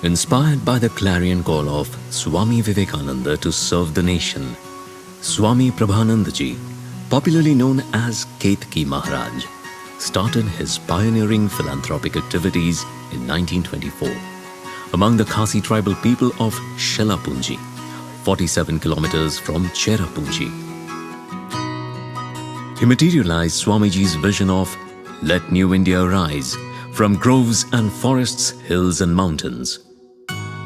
Inspired by the clarion call of Swami Vivekananda to serve the nation, Swami Prabhanandaji, popularly known as Ketki Maharaj, started his pioneering philanthropic activities in 1924 among the Khasi tribal people of Cherrapunjee, 47 kilometers from Cherrapunjee. He materialized Swamiji's vision of "Let New India Rise" from groves and forests, hills and mountains,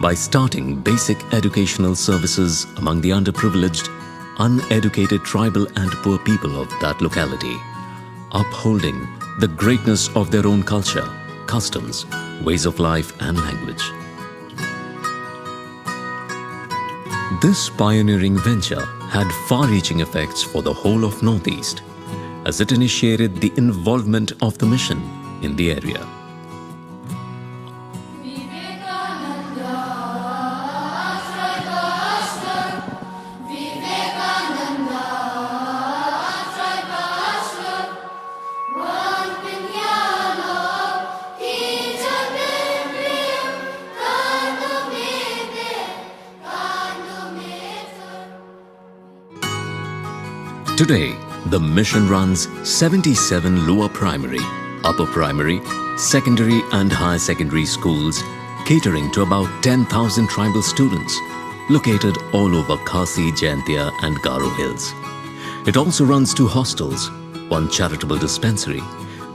by starting basic educational services among the underprivileged, uneducated tribal and poor people of that locality, upholding the greatness of their own culture, customs, ways of life and language. This pioneering venture had far-reaching effects for the whole of Northeast, as it initiated the involvement of the mission in the area. Today, the mission runs 77 lower primary, upper primary, secondary and higher secondary schools, catering to about 10,000 tribal students located all over Khasi, Jaintia and Garo Hills. It also runs 2 hostels, 1 charitable dispensary,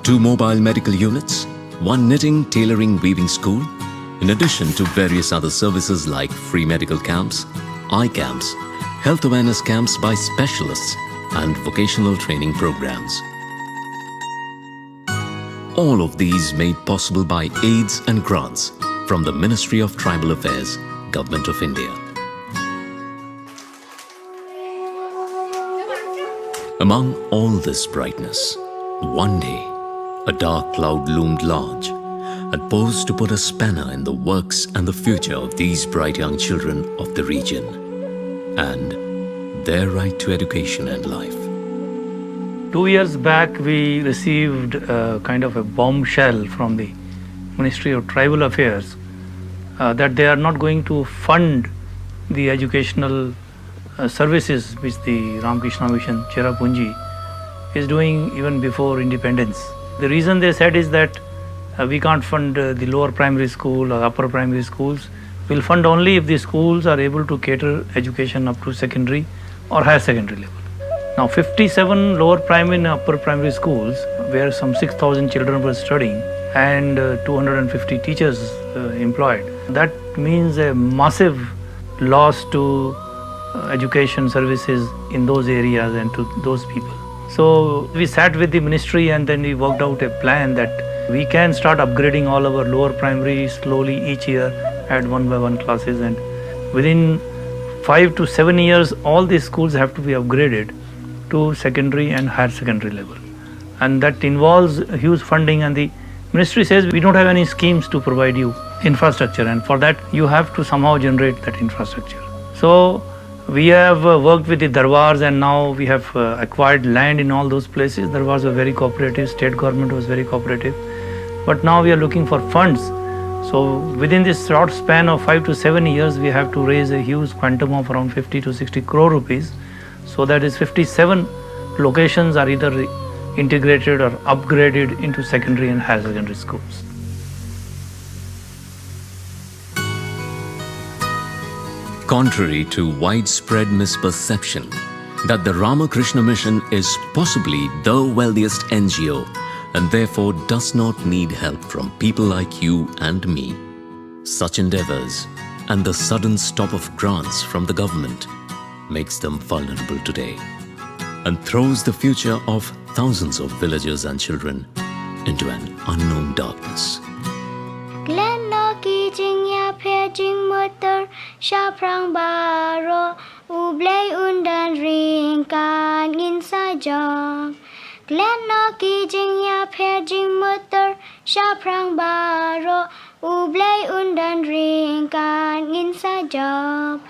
2 mobile medical units, 1 knitting, tailoring, weaving school, in addition to various other services like free medical camps, eye camps, health awareness camps by specialists, and vocational training programs. All of these made possible by aids and grants from the Ministry of Tribal Affairs, Government of India. Among all this brightness, one day, a dark cloud loomed large and posed to put a spanner in the works and the future of these bright young children of the region and their right to education and life. 2 years back, we received a kind of a bombshell from the Ministry of Tribal Affairs that they are not going to fund the educational services which the Ramakrishna Mission Cherrapunjee is doing even before independence. The reason they said is that we can't fund the lower primary school or upper primary schools. We'll fund only if the schools are able to cater education up to secondary or higher secondary level. Now 57 lower primary and upper primary schools where some 6,000 children were studying and 250 teachers employed. That means a massive loss to education services in those areas and to those people. So we sat with the ministry and then we worked out a plan that we can start upgrading all our lower primary slowly each year, add 1 by 1 classes, and within 5 to 7 years all these schools have to be upgraded to secondary and higher secondary level. And that involves huge funding, and the ministry says we don't have any schemes to provide you infrastructure, and for that you have to somehow generate that infrastructure. So we have worked with the darbars, and now we have acquired land in all those places. Darbars were very cooperative, state government was very cooperative, but now we are looking for funds. So within this short span of 5 to 7 years, we have to raise a huge quantum of around 50 to 60 crore rupees. So that is 57 locations are either integrated or upgraded into secondary and higher secondary schools. Contrary to widespread misperception that the Ramakrishna Mission is possibly the wealthiest NGO and therefore does not need help from people like you and me, such endeavors and the sudden stop of grants from the government makes them vulnerable today and throws the future of thousands of villagers and children into an unknown darkness. Shaprang baro ublay undan ringkan insa jog Glen no ki jing ya phe jing motor shaprang baro ublay undan ringkan insa jog